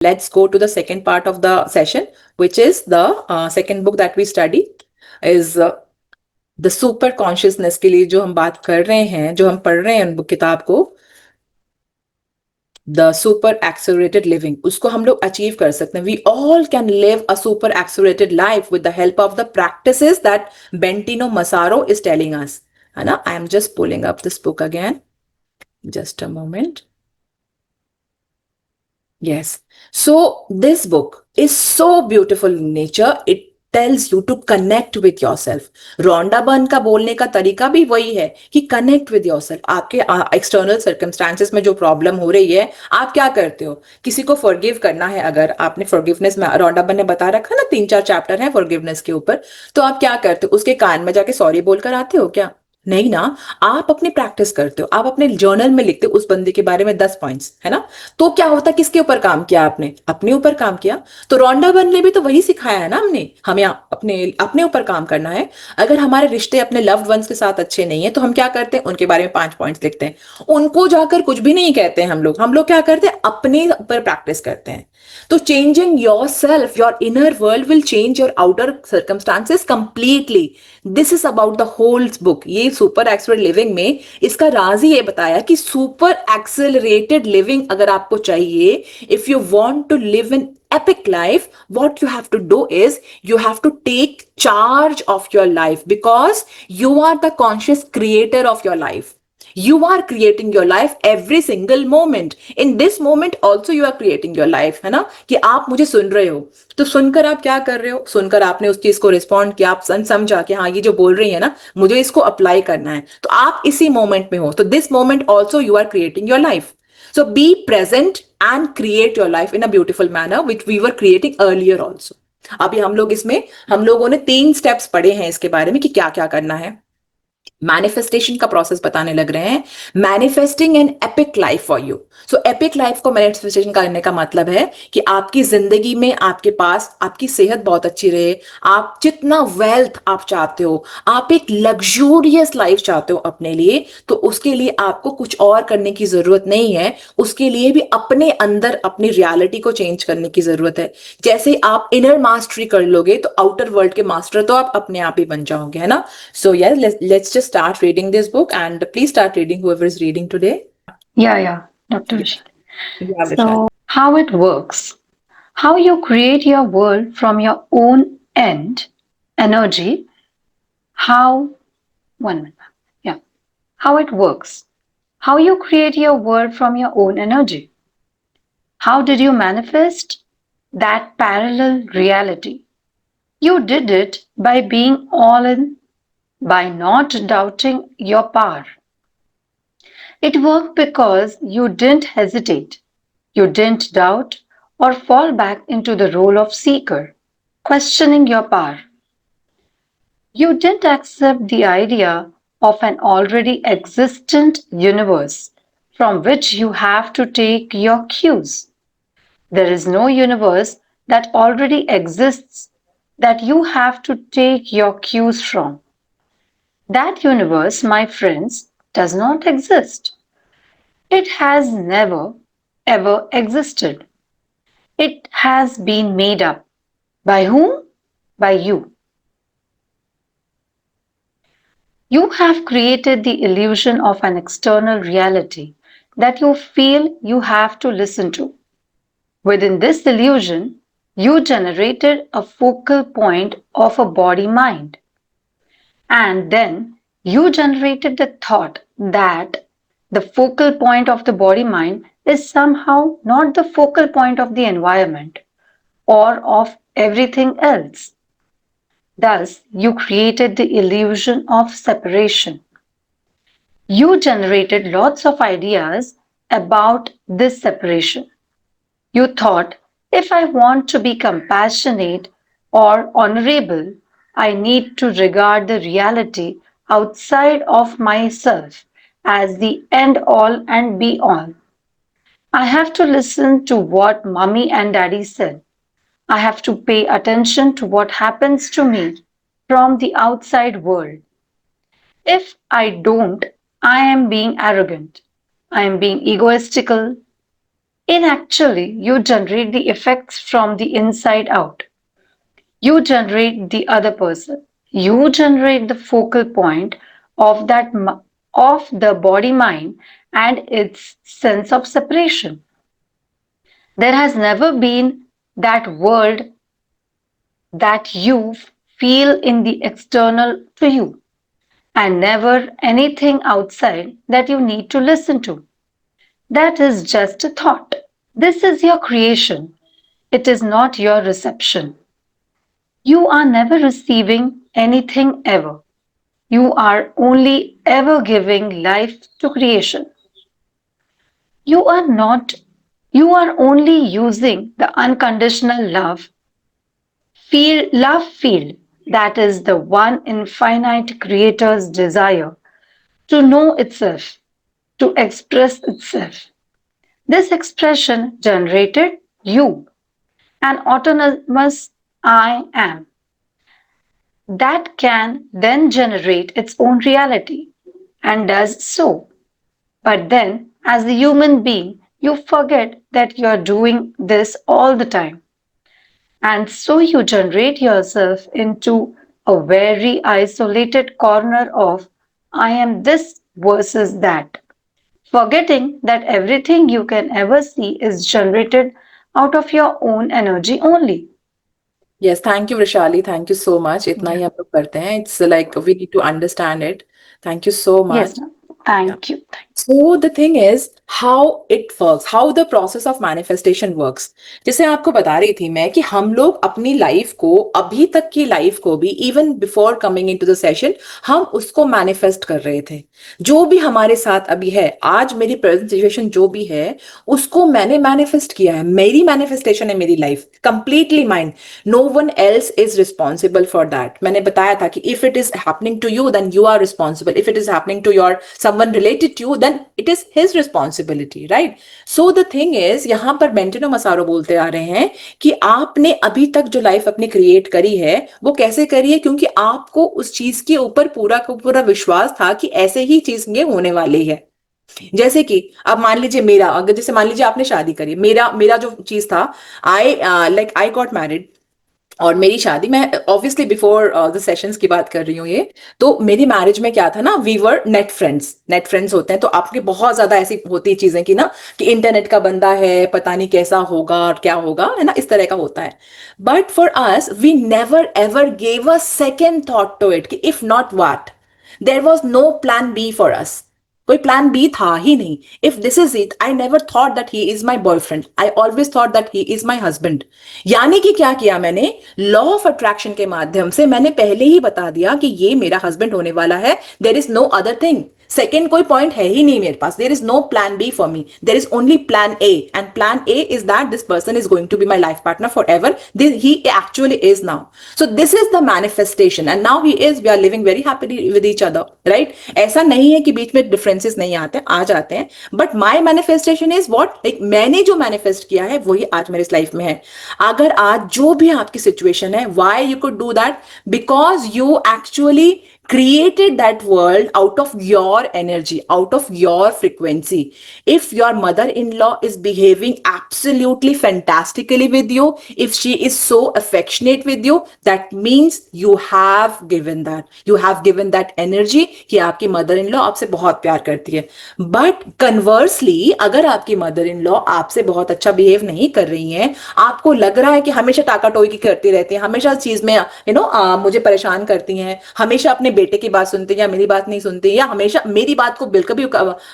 let's go to the second part of the session, which is the second book that we study is the super consciousness के लिए जो हम बात कर रहे हैं, जो हम पढ़ रहे हैं उन किताब को, द सुपर एक्सेलरेटेड लिविंग, उसको हम लोग अचीव कर सकते हैं. We all can live a super accelerated life with the help of the practices that Bentinho Massaro is telling us, है ना. I am just pulling up this book again, just a moment. Yes. So this book is so beautiful in nature. It tells you to connect with yourself. Rhonda Byrne का बोलने का तरीका भी वही है कि connect with yourself. आपके external circumstances में जो प्रॉब्लम हो रही है, आप क्या करते हो? किसी को forgive करना है, अगर आपने forgiveness में, रोंडा बर्न ने बता रखा ना 3-4 चैप्टर है forgiveness के ऊपर, तो आप क्या करते हो? उसके कान में जाके सॉरी बोलकर आते हो क्या? नहीं ना. आप अपनी प्रैक्टिस करते हो, आप अपने जर्नल में लिखते हो उस बंदे के बारे में 10 पॉइंट्स, है ना. तो क्या होता, किसके ऊपर काम किया आपने? अपने ऊपर काम किया. तो रोंडा बर्न ने भी तो वही सिखाया है ना हमें अपने अपने ऊपर काम करना है. अगर हमारे रिश्ते अपने लव्ड वंस के साथ अच्छे नहीं है तो हम क्या करते हैं? उनके बारे में 5 पॉइंट्स लिखते हैं, उनको जाकर कुछ भी नहीं कहते हैं. हम लोग क्या करते हैं? अपने ऊपर प्रैक्टिस करते हैं. तो changing your self, your inner world will change your outer circumstances completely. This is about the whole book. ये सुपर एक्सेलरेटेड लिविंग में इसका राज ही ये बताया कि सुपर एक्सेलरेटेड लिविंग अगर आपको चाहिए, if you want to live in epic life, what you have to do is you have to take charge of your life, because you are the conscious creator of your life. You are creating your life every single moment. In this moment also you are creating your life, है ना. कि आप मुझे सुन रहे हो, तो सुनकर आप क्या कर रहे हो? सुनकर आपने उस चीज को रिस्पॉन्ड किया, आप समझा कि हाँ ये जो बोल रही है ना, मुझे इसको अप्लाई करना है, तो आप इसी मोमेंट में हो. तो this moment also you are creating your life. So be present and create your life in a beautiful manner, which we were creating earlier also. अभी हम लोगों ने 3 स्टेप्स पढ़े हैं इसके बारे में कि क्या क्या करना है. मैनिफेस्टेशन का प्रोसेस बताने लग रहे हैं. Manifesting an epic life for you. So epic life को मैनिफेस्टेशन करने का मतलब है कि आपकी जिंदगी में आपके पास आपकी सेहत बहुत अच्छी रहे, आप जितना वेल्थ आप चाहते हो, आप एक लग्जूरियस लाइफ चाहते हो अपने लिए, तो उसके लिए आपको कुछ और करने की जरूरत नहीं है. उसके लिए भी अपने अंदर अपनी रियलिटी को चेंज करने की जरूरत है. जैसे आप इनर मास्टरी कर लोगे तो आउटर वर्ल्ड के मास्टर तो आप अपने आप ही बन जाओगे, है ना. So yeah, let's just start reading this book, and please start reading, whoever is reading today. Yeah, Dr. Yeah, Vishal. yeah, Vishal. So, how it works, how you create your world from your own end, energy, how, 1 minute, yeah, how it works, how you create your world from your own energy. How did you manifest that parallel reality? You did it by being all in, by not doubting your power. It worked because you didn't hesitate, you didn't doubt or fall back into the role of seeker, questioning your power. You didn't accept the idea of an already existent universe from which you have to take your cues. There is no universe that already exists that you have to take your cues from. That universe, my friends, does not exist. It has never, ever existed. It has been made up. By whom? By you. You have created the illusion of an external reality that you feel you have to listen to. Within this illusion, you generated a focal point of a body mind. And then you generated the thought that the focal point of the body mind is somehow not the focal point of the environment or of everything else. Thus, you created the illusion of separation. You generated lots of ideas about this separation. You thought, if I want to be compassionate or honorable, I need to regard the reality outside of myself as the end all and be all. I have to listen to what mommy and daddy said. I have to pay attention to what happens to me from the outside world. If I don't, I am being arrogant. I am being egoistical. In actually, you generate the effects from the inside out. You generate the other person. You generate the focal point of of the body mind and its sense of separation. There has never been that world that you feel in the external to you, and never anything outside that you need to listen to. That is just a thought. This is your creation. It is not your reception. You are never receiving anything ever. You are only ever giving life to creation. You are not, you are only using the unconditional love field that is the one infinite creator's desire to know itself, to express itself. This expression generated you, an autonomous I am, that can then generate its own reality and does so. But then, as a human being, you forget that you are doing this all the time. And so you generate yourself into a very isolated corner of I am this versus that, forgetting that everything you can ever see is generated out of your own energy only. Yes, thank you, Vrishali. Thank you so much. इतना Yeah. ही हम लोग करते हैं. It's like we need to understand it. Thank you so Yes, much. ma'am. Yeah. Thank you. So the thing is how it works, how the process of manifestation works. जैसे आपको बता रही थी मैं कि हम लोग अपनी लाइफ को, अभी तक की लाइफ को भी, even before coming into the session, हम उसको मैनिफेस्ट कर रहे थे. जो भी हमारे साथ अभी है, आज मेरी प्रेजेंट सिचुएशन जो भी है, उसको मैंने मैनिफेस्ट किया है. मेरी मैनिफेस्टेशन है मेरी life, completely mind. No one else is responsible for that. मैंने बताया था कि if it is happening to you then you are responsible. If it is happening to your someone related to you then it is his responsibility, right? So the thing is, यहां पर बेंटेनो मसारो बोलते आ रहे हैं कि आपने अभी तक जो लाइफ अपनी क्रिएट करी है वो कैसे करी है, क्योंकि आपको उस चीज के ऊपर पूरा का पूरा विश्वास था कि ऐसे ही चीजें होने वाली है. जैसे कि अब मान लीजिए मेरा, अगर जैसे मान लीजिए आपने शादी करी, मेरा मेरा जो चीज था, आई गॉट मैरिड, और मेरी शादी, मैं ऑब्वियसली बिफोर द सेशंस की बात कर रही हूँ ये. तो मेरी मैरिज में क्या था ना, we were net friends. Net friends होते हैं तो आपके बहुत ज्यादा ऐसी होती चीजें कि ना, कि इंटरनेट का बंदा है, पता नहीं कैसा होगा और क्या होगा, है ना, इस तरह का होता है. But for us we never ever gave a second thought to it कि if not what. There was no plan B for us. कोई प्लान बी था ही नहीं. If this is it, I never thought that he is my boyfriend. I always thought that he is my husband. यानी कि क्या किया मैंने, law of attraction के माध्यम से मैंने पहले ही बता दिया कि ये मेरा हस्बैंड होने वाला है. There is no other thing. Second कोई पॉइंट है ही नहीं मेरे पास. There is no plan B for me. There is only plan A, and plan A is that this person is going to be my life partner forever. He actually is now. So this is the manifestation, and now he is, we are living very happily with each other, right? ऐसा नहीं है कि बीच में differences नहीं आते, आ जाते हैं. But my manifestation is what, like मैंने जो मैनिफेस्ट किया है वही आज मेरी लाइफ में है. अगर आज जो भी आपकी सिचुएशन है, why you could do that, because you actually created that world out of your energy, out of your frequency. If your mother-in-law is behaving absolutely fantastically with you, if she is so affectionate with you, that means you have given that. You have given that energy कि आपकी mother-in-law आपसे बहुत प्यार करती है. But conversely, अगर आपकी mother-in-law आपसे बहुत अच्छा behave नहीं कर रही है, आपको लग रहा है कि हमेशा टाका टोई की करती रहती है, हमेशा चीज में मुझे परेशान करती हैं, हमेशा अपने बेटे की बात सुनते हैं या मेरी बात नहीं सुनते, या हमेशा मेरी बात को बिल्कुल भी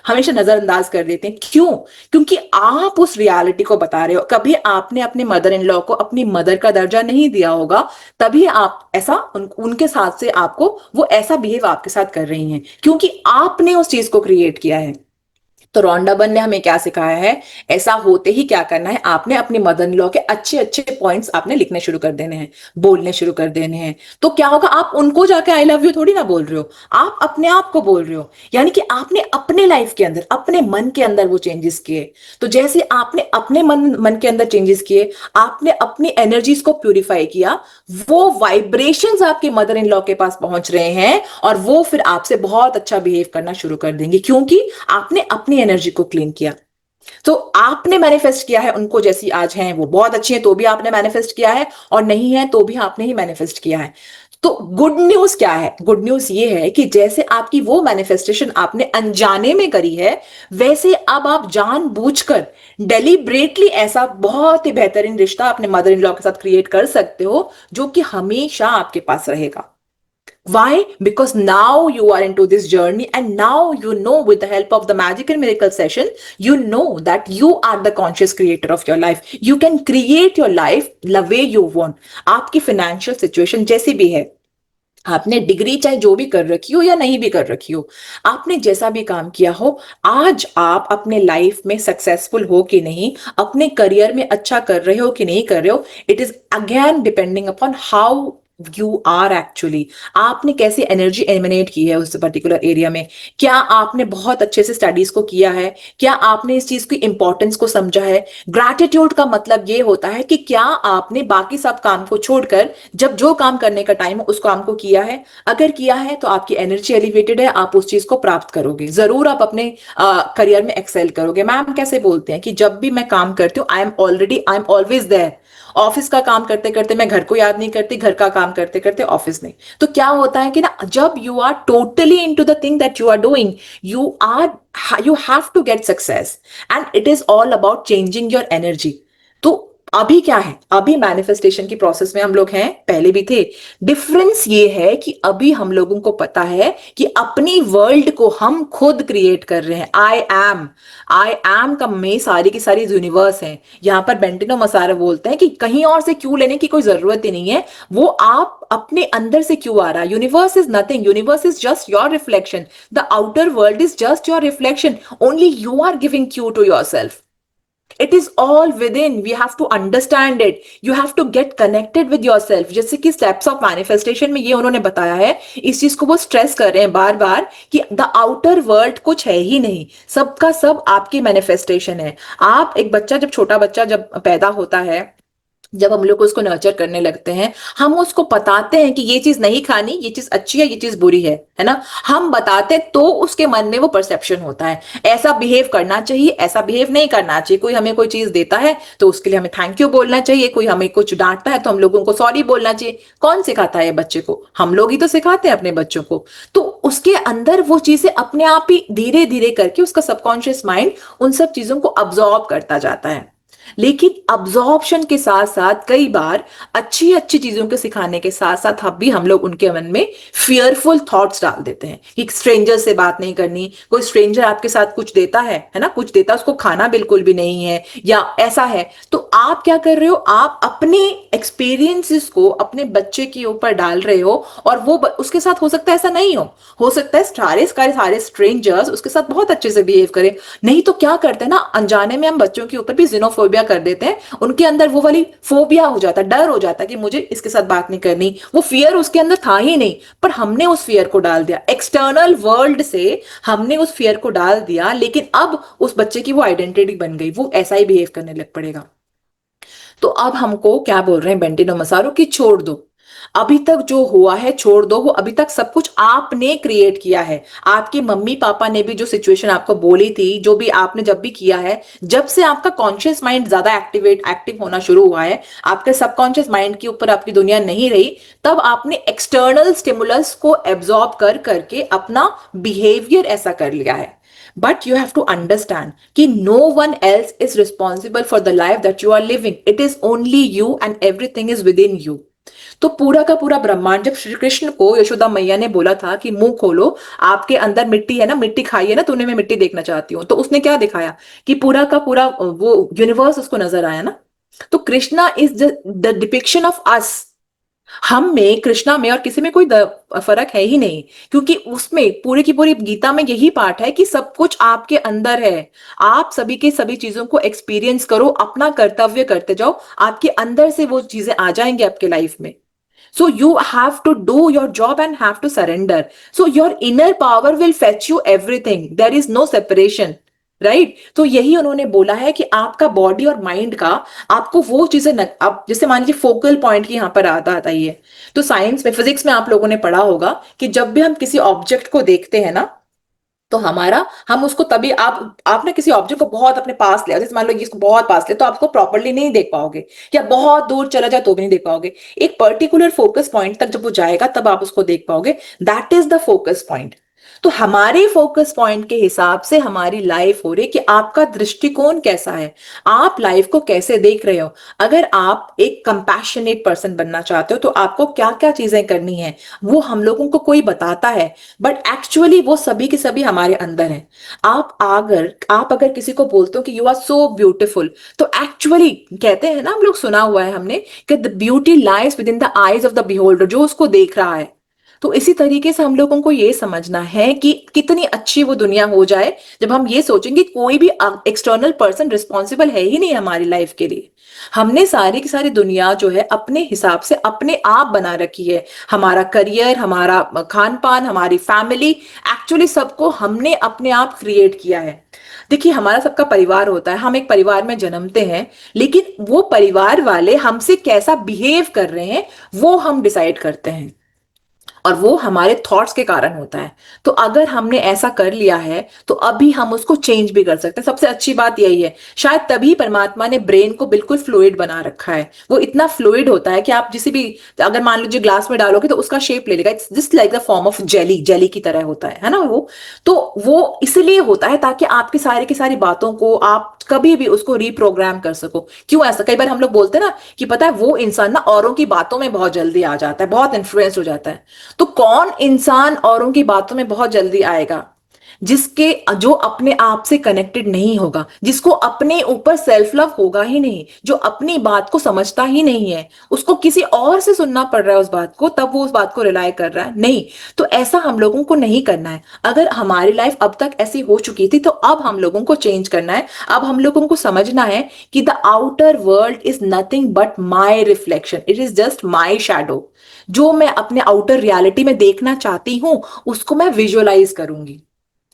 हमेशा नजरअंदाज कर देते हैं. क्यों? क्योंकि आप उस रियलिटी को बता रहे हो. कभी आपने अपने मदर इन लॉ को अपनी मदर का दर्जा नहीं दिया होगा, तभी आप ऐसा उनके साथ से आपको वो ऐसा बिहेव आपके साथ कर रही हैं, क्योंकि आपने उस चीज को क्रिएट किया है. तो रॉन्डाबन ने हमें क्या सिखाया है, ऐसा होते ही क्या करना है, आपने अपने मदर इन लॉ के अच्छे अच्छे पॉइंट्स आपने लिखने शुरू कर देने हैं, बोलने शुरू कर देने हैं. तो क्या होगा, आप उनको जाके आई लव यू थोड़ी ना बोल रहे हो, आप अपने आप को बोल रहे हो. यानी कि आपने अपने लाइफ के अंदर, अपने मन के अंदर वो चेंजेस किए. तो जैसे आपने अपने मन के अंदर चेंजेस किए, आपने अपनी एनर्जीज को प्यूरिफाई किया, वो वाइब्रेशंस आपके मदर इन लॉ के पास पहुंच रहे हैं, और वो फिर आपसे बहुत अच्छा बिहेव करना शुरू कर देंगे, क्योंकि आपने अपनी एनर्जी को क्लीन किया. तो आपने मैनिफेस्ट किया है उनको, जैसी आज हैं वो बहुत अच्छी हैं तो भी आपने मैनिफेस्ट किया है, और नहीं है तो भी आपने ही मैनिफेस्ट किया है। तो गुड न्यूज क्या है? गुड न्यूज ये है कि जैसे आपकी वो मैनिफेस्टेशन आपने अनजाने में करी है, वैसे अब आप जानबूझकर डेलिब्रेटली ऐसा बहुत ही बेहतरीन रिश्ता अपने मदर इन लॉ के साथ क्रिएट कर सकते हो, जो कि हमेशा आपके पास रहेगा। Why? Because now you are into this journey, and now you know, with the help of the magic and miracle session, you know that you are the conscious creator of your life. You can create your life the way you want. आपकी financial situation जैसी भी है, आपने degree चाहे जो भी कर रखी हो या नहीं भी कर रखी हो, आपने जैसा भी काम किया हो, आज आप अपने लाइफ में सक्सेसफुल हो कि नहीं, अपने करियर में अच्छा कर रहे हो कि नहीं कर रहे हो, it is again depending upon how you are actually. आपने कैसी एनर्जी एमिनेट की है उस पर्टिकुलर एरिया में, क्या आपने बहुत अच्छे से स्टडीज को किया है, क्या आपने इस चीज की इंपॉर्टेंस को समझा है। ग्रैटिट्यूड का मतलब ये होता है कि क्या आपने बाकी सब काम को छोड़कर जब जो काम करने का टाइम हो उस काम को किया है। अगर किया है तो आपकी एनर्जी एलिवेटेड है, आप उस चीज को प्राप्त करोगे, जरूर आप अपने करियर में एक्सेल करोगे। मैम कैसे बोलते हैं कि जब भी मैं काम करती हूँ I am always there. Office का काम करते करते मैं घर को याद नहीं करती, घर का काम करते करते ऑफिस नहीं। तो क्या होता है कि ना, जब you are totally into the thing that you are doing, you are you have to get success, and it is all about changing your energy. तो अभी क्या है, अभी मैनिफेस्टेशन की प्रोसेस में हम लोग हैं, पहले भी थे। डिफरेंस ये है कि अभी हम लोगों को पता है कि अपनी वर्ल्ड को हम खुद क्रिएट कर रहे हैं। आई एम का में सारी की सारी यूनिवर्स है। यहाँ पर बेंटिनो मसारा बोलते हैं कि कहीं और से क्यों लेने की कोई जरूरत ही नहीं है, वो आप अपने अंदर से क्यों आ रहा है। Universe is nothing, universe is just your reflection, the outer world is just your reflection, only you are giving cue to your self. It is all within, we have to understand it, you have to get connected with your self. जैसे कि steps of manifestation में ये उन्होंने बताया है, इस चीज को वो स्ट्रेस कर रहे हैं बार बार कि द आउटर वर्ल्ड कुछ है ही नहीं, सबका सब आपकी मैनिफेस्टेशन है। आप एक बच्चा, जब छोटा बच्चा जब पैदा होता है, जब हम लोग उसको नर्चर करने लगते हैं, हम उसको बताते हैं कि ये चीज नहीं खानी, ये चीज अच्छी है, ये चीज बुरी है ना। हम बताते हैं तो उसके मन में वो परसेप्शन होता है, ऐसा बिहेव करना चाहिए, ऐसा बिहेव नहीं करना चाहिए। कोई हमें कोई चीज देता है तो उसके लिए हमें थैंक यू बोलना चाहिए, कोई हमें कुछ डांटता है तो हम लोगों को सॉरी बोलना चाहिए। कौन सिखाता है बच्चे को? हम लोग ही तो सिखाते हैं अपने बच्चों को। तो उसके अंदर वो चीजें अपने आप ही धीरे धीरे करके उसका सबकॉन्शियस माइंड उन सब चीजों को अब्सॉर्ब करता जाता है। लेकिन अब्जॉर्प्शन के साथ साथ कई बार अच्छी अच्छी चीजों को सिखाने के साथ साथ भी हम लोग उनके मन में फियरफुल थॉट्स डाल देते हैं कि स्ट्रेंजर से बात नहीं करनी। कोई स्ट्रेंजर आपके साथ कुछ देता है ना, कुछ देता है, उसको खाना बिल्कुल भी नहीं है, या ऐसा है। तो आप क्या कर रहे हो, आप अपने एक्सपीरियंसेस को अपने बच्चे के ऊपर डाल रहे हो, और वो उसके साथ हो सकता है ऐसा नहीं हो सकता है सारे सारे सारे स्ट्रेंजर्स उसके साथ बहुत अच्छे से बिहेव करें। नहीं तो क्या करते हैं ना, अनजाने में हम बच्चों के ऊपर भी जिनोफोबिया कर देते हैं, उनके अंदर वो वाली फोबिया हो जाता है, डर हो जाता है कि मुझे इसके साथ बात नहीं करनी। वो फियर उसके अंदर था ही नहीं, पर हमने उस फियर को डाल दिया, एक्सटर्नल वर्ल्ड से हमने उस फियर को डाल दिया, लेकिन अब उस बच्चे की वो आइडेंटिटी बन गई, वो ऐसा ही बिहेव करने लग पड़ेगा। तो अब हमको क्या बोल रहे हैं बेंटिनो मसारो कि छोड़ दो, अभी तक जो हुआ है छोड़ दो, वो अभी तक सब कुछ आपने क्रिएट किया है। आपके मम्मी पापा ने भी जो सिचुएशन आपको बोली थी, जो भी आपने जब भी किया है, जब से आपका कॉन्शियस माइंड ज्यादा एक्टिव होना शुरू हुआ है, आपके सबकॉन्शियस माइंड के ऊपर आपकी दुनिया नहीं रही, तब आपने एक्सटर्नल स्टिमुलस को एब्जॉर्ब कर करके अपना बिहेवियर ऐसा कर लिया है। But you have to understand कि no one else is responsible for the life that you are living. It is only you and everything is within you. तो पूरा का पूरा ब्रह्मांड, जब श्री कृष्ण को यशोदा मैया ने बोला था कि मुंह खोलो, आपके अंदर मिट्टी है ना, मिट्टी खाइए ना, तूने मैं मिट्टी देखना चाहती हूँ, तो उसने क्या दिखाया कि पूरा का पूरा वो यूनिवर्स उसको नजर आया ना। तो Krishna is the depiction of us. हम में, कृष्णा में और किसी में कोई फर्क है ही नहीं, क्योंकि उसमें पूरी की पूरी गीता में यही पाठ है कि सब कुछ आपके अंदर है। आप सभी के सभी चीजों को एक्सपीरियंस करो, अपना कर्तव्य करते जाओ, आपके अंदर से वो चीजें आ जाएंगी आपके लाइफ में। So you have to do your job and have to surrender. So your inner power will fetch you everything. There is no separation. Right तो यही उन्होंने बोला है कि आपका बॉडी और माइंड का, आपको वो चीजें अब जैसे मान लीजिए फोकल पॉइंट की यहाँ पर आता ही है। तो साइंस में, फिजिक्स में आप लोगों ने पढ़ा होगा कि जब भी हम किसी ऑब्जेक्ट को देखते हैं ना, तो हमारा हम उसको तभी आप ना किसी ऑब्जेक्ट को बहुत अपने पास ले आओ, जैसे मान लो ये इसको बहुत पास ले, तो आपको प्रॉपरली नहीं देख पाओगे, या बहुत दूर चला जाए तो भी नहीं देख पाओगे। एक पर्टिकुलर फोकस पॉइंट तक जब वो जाएगा तब आप उसको देख पाओगे। That is the focus point. तो हमारे फोकस पॉइंट के हिसाब से हमारी लाइफ हो रही है कि आपका दृष्टिकोण कैसा है, आप लाइफ को कैसे देख रहे हो। अगर आप एक कंपैशनेट पर्सन बनना चाहते हो तो आपको क्या क्या चीजें करनी है, वो हम लोगों को कोई बताता है, बट एक्चुअली वो सभी के सभी हमारे अंदर है। आप अगर किसी को बोलते हो कि यू आर सो ब्यूटिफुल, तो एक्चुअली कहते हैं ना, हम लोग सुना हुआ है हमने कि the beauty lies with in the eyes of the beholder, जो उसको देख रहा है। तो इसी तरीके से हम लोगों को ये समझना है कि कितनी अच्छी वो दुनिया हो जाए जब हम ये सोचेंगे कोई भी एक्सटर्नल पर्सन रिस्पॉन्सिबल है ही नहीं हमारी लाइफ के लिए। हमने सारी की सारी दुनिया जो है अपने हिसाब से अपने आप बना रखी है। हमारा करियर, हमारा खान पान, हमारी फैमिली, एक्चुअली सबको हमने अपने आप क्रिएट किया है। देखिए, हमारा सबका परिवार होता है, हम एक परिवार में जन्मते हैं, लेकिन वो परिवार वाले हमसे कैसा बिहेव कर रहे हैं वो हम डिसाइड करते हैं, और वो हमारे थॉट्स के कारण होता है। तो अगर हमने ऐसा कर लिया है तो अभी हम उसको चेंज भी कर सकते हैं। सबसे अच्छी बात यही है, शायद तभी परमात्मा ने ब्रेन को बिल्कुल फ्लूइड बना रखा है। वो इतना फ्लूइड होता है कि आप जिसे भी, अगर मान लीजिए ग्लास में डालोगे तो उसका शेप ले लेगा। It's just like the form of jelly, jelly की तरह होता है ना वो। तो वो इसलिए होता है ताकि आपकी सारी की सारी बातों को आप कभी भी उसको रिप्रोग्राम कर सको। क्यों ऐसा, कई बार हम लोग बोलते हैं ना कि पता है वो इंसान ना औरों की बातों में बहुत जल्दी आ जाता है, बहुत इन्फ्लुएंस हो जाता है। तो कौन इंसान औरों की बातों में बहुत जल्दी आएगा? जिसके जो अपने आप से कनेक्टेड नहीं होगा, जिसको अपने ऊपर सेल्फ लव होगा ही नहीं, जो अपनी बात को समझता ही नहीं है, उसको किसी और से सुनना पड़ रहा है उस बात को, तब वो उस बात को रिलाय कर रहा है। नहीं, तो ऐसा हम लोगों को नहीं करना है। अगर हमारी लाइफ अब तक ऐसी हो चुकी थी तो अब हम लोगों को चेंज करना है। अब हम लोगों को समझना है कि the outer world is nothing but my reflection, it is just my shadow. जो मैं अपने आउटर रियलिटी में देखना चाहती हूं उसको मैं विजुअलाइज करूंगी।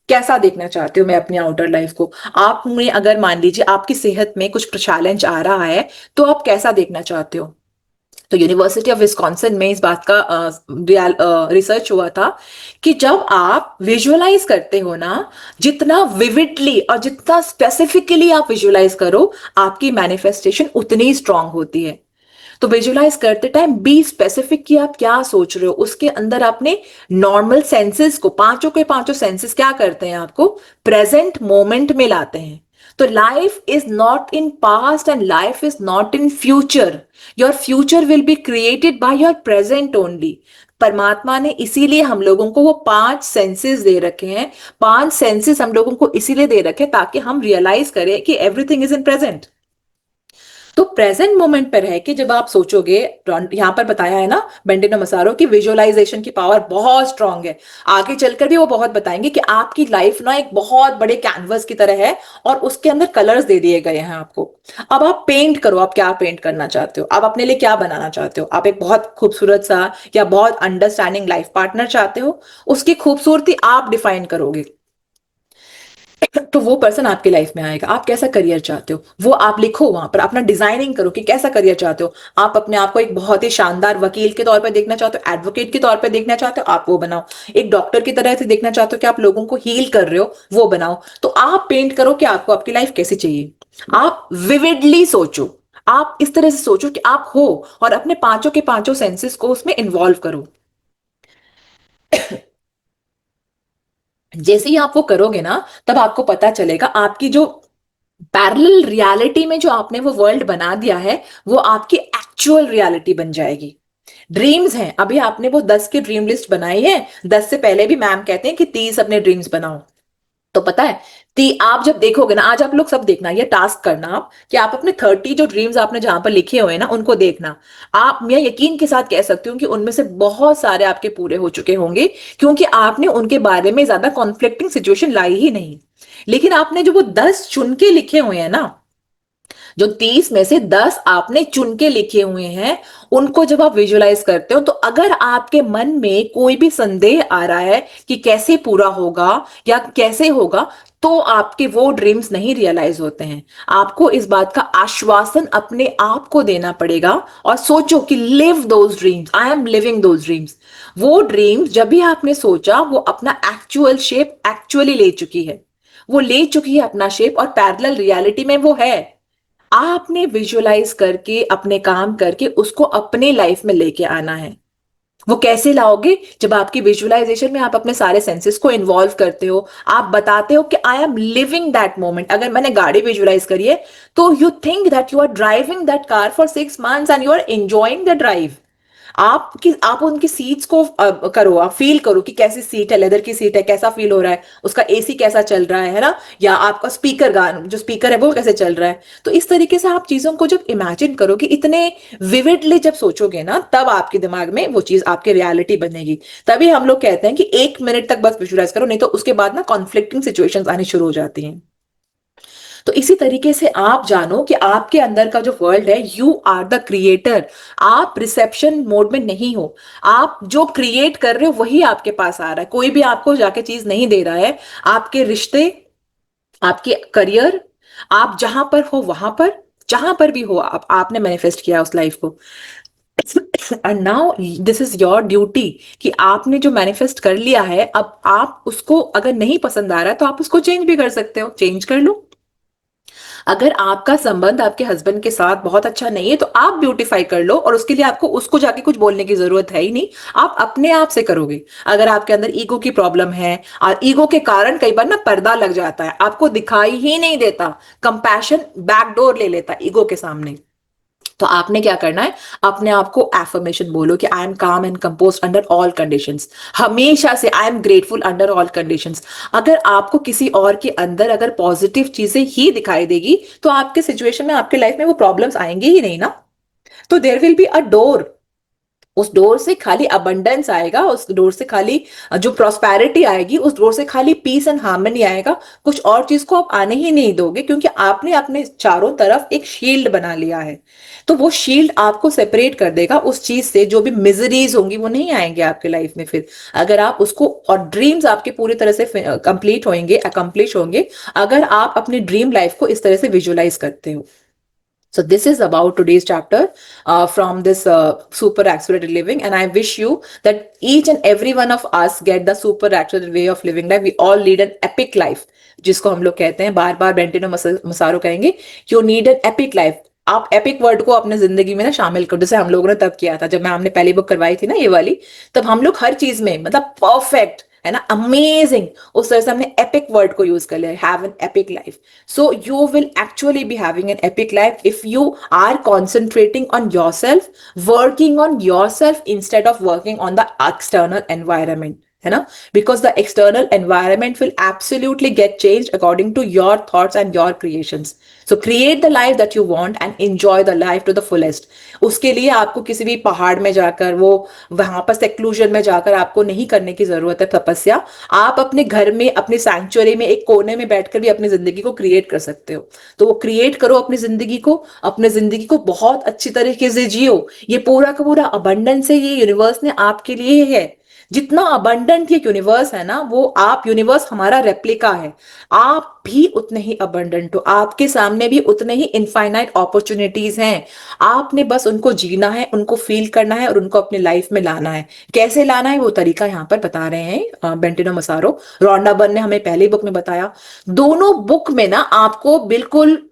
कैसा देखना चाहते हो मैं अपनी आउटर लाइफ को? आप में अगर मान लीजिए आपकी सेहत में कुछ चैलेंज आ रहा है तो आप कैसा देखना चाहते हो? तो यूनिवर्सिटी ऑफ विस्कॉन्सिन में इस बात का रिसर्च हुआ था कि जब आप विजुअलाइज करते हो ना, जितना विविडली और जितना स्पेसिफिकली आप विजुअलाइज करो, आपकी मैनिफेस्टेशन उतनी स्ट्रांग होती है। तो विजुलाइज करते टाइम बी स्पेसिफिक कि आप क्या सोच रहे हो। उसके अंदर आपने नॉर्मल सेंसेस को, पांचों के पांचों सेंसेस क्या करते हैं, आपको प्रेजेंट मोमेंट में लाते हैं। तो life is not in past and life is not in future. Your future will be created by your present only. परमात्मा ने इसीलिए हम लोगों को वो 5 सेंसेस दे रखे हैं। 5 सेंसेस हम लोगों को इसीलिए दे रखे हैं ताकि हम रियलाइज करें कि एवरीथिंग इज इन प्रेजेंट। तो प्रेजेंट मोमेंट पर है कि जब आप सोचोगे, यहां पर बताया है ना बेंडिनो मसारो की विजुअलाइजेशन की पावर बहुत स्ट्रांग है। आगे चलकर भी वो बहुत बताएंगे कि आपकी लाइफ ना एक बहुत बड़े कैनवस की तरह है और उसके अंदर कलर्स दे दिए गए हैं आपको। अब आप पेंट करो, आप क्या पेंट करना चाहते हो, आप अपने लिए क्या बनाना चाहते हो? आप एक बहुत खूबसूरत सा या बहुत अंडरस्टैंडिंग लाइफ पार्टनर चाहते हो, उसकी खूबसूरती आप डिफाइन करोगे तो वो पर्सन आपकी लाइफ में आएगा। आप कैसा करियर चाहते हो वो आप लिखो, वहां पर अपना डिजाइनिंग करो कि कैसा करियर चाहते हो। आप अपने आप को एक बहुत ही शानदार वकील के तौर पर देखना चाहते हो, एडवोकेट के तौर पर देखना चाहते हो, आप वो बनाओ। एक डॉक्टर की तरह से देखना चाहते हो कि आप लोगों को हील कर रहे हो, वो बनाओ। तो आप पेंट करो कि आपको आपकी लाइफ कैसी चाहिए। आप विविडली सोचो, आप इस तरह से सोचो कि आप हो, और अपने पांचों के पांचों सेंसेस को उसमें इन्वॉल्व करो। जैसे ही आप वो करोगे ना, तब आपको पता चलेगा आपकी जो पैरेलल रियलिटी में जो आपने वो वर्ल्ड बना दिया है वो आपकी एक्चुअल रियलिटी बन जाएगी। ड्रीम्स हैं, अभी आपने वो 10 की ड्रीम लिस्ट बनाई है, 10 से पहले भी मैम कहते हैं कि 30 अपने ड्रीम्स बनाओ। तो पता है, आप जब देखोगे ना, आज आप लोग सब देखना, ये टास्क करना आप कि आप अपने 30 जो ड्रीम्स आपने जहां पर लिखे हुए हैं ना उनको देखना। आप, मैं यकीन के साथ कह सकती हूँ कि उनमें से बहुत सारे आपके पूरे हो चुके होंगे, क्योंकि आपने उनके बारे में ज्यादा कॉन्फ्लिक्टिंग सिचुएशन लाई ही नहीं। लेकिन आपने जो वो 10 चुन के लिखे हुए हैं ना, जो 30 में से 10 आपने चुन के लिखे हुए हैं, उनको जब आप विजुअलाइज करते हो, तो अगर आपके मन में कोई भी संदेह आ रहा है कि कैसे पूरा होगा या कैसे होगा, तो आपके वो ड्रीम्स नहीं रियलाइज होते हैं। आपको इस बात का आश्वासन अपने आप को देना पड़ेगा और सोचो कि live those dreams, I am living those dreams. वो ड्रीम्स जब भी आपने सोचा वो अपना एक्चुअल शेप एक्चुअली ले चुकी है, वो ले चुकी है अपना शेप, और पैरेलल रियलिटी में वो है। आपने विजुअलाइज करके अपने काम करके उसको अपने लाइफ में लेके आना है। वो कैसे लाओगे? जब आपकी विजुअलाइजेशन में आप अपने सारे सेंसेस को इन्वॉल्व करते हो, आप बताते हो कि I am living that moment. अगर मैंने गाड़ी विजुअलाइज करी है तो you think that you are driving that car for 6 months and you are enjoying the drive. आप उनकी सीट्स को करो, आप फील करो कि कैसी सीट है, लेदर की सीट है, कैसा फील हो रहा है, उसका एसी कैसा चल रहा है ना, या आपका स्पीकर, गान जो स्पीकर है वो कैसे चल रहा है। तो इस तरीके से आप चीजों को जब इमेजिन करोगे, इतने विविडली जब सोचोगे ना, तब आपके दिमाग में वो चीज आपकी रियलिटी बनेगी। तभी हम लोग कहते हैं कि 1 मिनट तक बस विजुअलाइज करो, नहीं तो उसके बाद ना कॉन्फ्लिक्टिंग सिचुएशंस आनी शुरू हो जाती हैं। तो इसी तरीके से आप जानो कि आपके अंदर का जो वर्ल्ड है, यू आर द क्रिएटर। आप रिसेप्शन मोड में नहीं हो, आप जो क्रिएट कर रहे हो वही आपके पास आ रहा है। कोई भी आपको जाके चीज नहीं दे रहा है। आपके रिश्ते, आपके करियर, आप जहां पर हो वहां पर, जहां पर भी हो, आपने मैनिफेस्ट किया उस लाइफ को। And now this is your duty कि आपने जो मैनिफेस्ट कर लिया है, अब आप उसको, अगर नहीं पसंद आ रहा है तो आप उसको चेंज भी कर सकते हो, चेंज कर लो। अगर आपका संबंध आपके हस्बैंड के साथ बहुत अच्छा नहीं है तो आप ब्यूटीफाई कर लो, और उसके लिए आपको उसको जाके कुछ बोलने की जरूरत है ही नहीं, आप अपने आप से करोगे। अगर आपके अंदर ईगो की प्रॉब्लम है, और ईगो के कारण कई बार ना पर्दा लग जाता है, आपको दिखाई ही नहीं देता, कंपैशन बैकडोर ले लेता ईगो के सामने। तो आपने क्या करना है? अपने आप को एफर्मेशन बोलो कि आई एम काम and compose under all conditions. हमेशा से I am grateful under all conditions. अगर आपको किसी और के अंदर अगर पॉजिटिव चीजें ही दिखाई देगी तो आपके सिचुएशन में, आपके लाइफ में वो प्रॉब्लम्स आएंगे ही नहीं ना। तो there will be a door, उस डोर से खाली अबंडेंस आएगा, उस डोर से खाली जो प्रॉस्पेरिटी आएगी, उस डोर से खाली पीस एंड हार्मनी आएगा। कुछ और चीज को आप आने ही नहीं दोगे, क्योंकि आपने अपने चारों तरफ एक शील्ड बना लिया है। तो वो शील्ड आपको सेपरेट कर देगा उस चीज से, जो भी मिजरीज होंगी वो नहीं आएंगे आपके लाइफ में फिर। अगर आप उसको, और ड्रीम्स आपके पूरी तरह से कंप्लीट होंगे, अकम्प्लिश होंगे, अगर आप अपनी ड्रीम लाइफ को इस तरह से विजुअलाइज करते हो। So this is about today's chapter from this super accelerated living, and I wish you that each and every one of us get the super accelerated way of living life. We all lead an epic life, जिसको हम लोग कहते हैं, बार बार बेंटिनो मसारो कहेंगे, you need an epic life. आप epic word को अपने जिंदगी में ना शामिल करो, जैसे हम लोगों ने तब किया था जब मैं हमने पहली बुक करवाई थी ना ये वाली। तब हम लोग हर चीज में मतलब परफेक्ट है ना, अमेजिंग, उस तरह से हमने एपिक वर्ड को यूज कर लिया, have an epic life. So you will actually be having an epic life if you are concentrating on yourself, working on yourself instead of working on the external environment, है ना? Because the external environment will absolutely get changed according to your thoughts and your creations. So create the life that you want and enjoy the life to the fullest. उसके लिए आपको किसी भी पहाड़ में जाकर, वो वहां पर सेक्लूजन में जाकर आपको नहीं करने की जरूरत है तपस्या। आप अपने घर में, अपने सैंक्चुअरी में, एक कोने में बैठकर भी अपनी जिंदगी को क्रिएट कर सकते हो। तो वो क्रिएट करो अपनी जिंदगी को, अपने जिंदगी को बहुत अच्छी तरीके से जियो। ये पूरा का पूरा अबंडेंस है, ये यूनिवर्स ने आपके लिए है। जितना अबंडेंट ये यूनिवर्स है ना, वो आप, यूनिवर्स हमारा रेप्लिका है। आप भी उतने ही अबंडेंट हो, आपके सामने भी उतने ही इनफाइनाइट अपॉर्चुनिटीज हैं। आपने बस उनको जीना है, उनको फील करना है और उनको अपनी लाइफ में लाना है। कैसे लाना है वो तरीका यहाँ पर बता रहे हैं बेंटिनो मसारो। रोंडा बर्न ने हमें पहली बुक में बताया। दोनों बुक में ना आपको बिल्कुल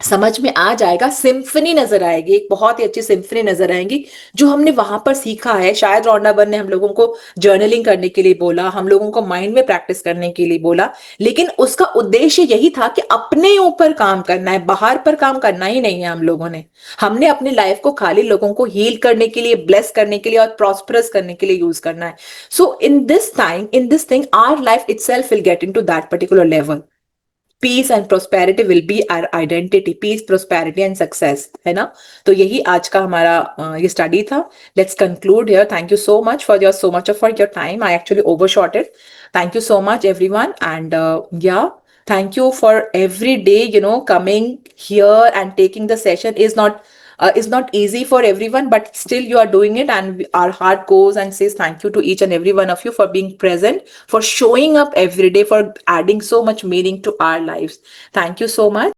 समझ में आ जाएगा, सिम्फनी नजर आएगी, एक बहुत ही अच्छी सिम्फनी नजर आएगी जो हमने वहां पर सीखा है। शायद रोंडा बर्न ने हम लोगों को जर्नलिंग करने के लिए बोला, हम लोगों को माइंड में प्रैक्टिस करने के लिए बोला, लेकिन उसका उद्देश्य यही था कि अपने ऊपर काम करना है, बाहर पर काम करना ही नहीं है। हम लोगों ने, हमने अपनी लाइफ को खाली लोगों को हील करने के लिए, ब्लेस करने के लिए और प्रॉस्परस करने के लिए यूज करना है। So in this time, in this thing, our life itself will get into that particular level. Peace and prosperity will be our identity, peace, prosperity and success, है ना? तो यही आज का हमारा ये स्टडी था। Let's conclude here. Thank you so much for your, so much for your time. I actually overshotted. Thank you so much, everyone. And yeah, thank you for every day, you know, coming here and taking the session is not is not easy for everyone, but still you are doing it, and our heart goes and says thank you to each and every one of you for being present, for showing up every day, for adding so much meaning to our lives. Thank you so much.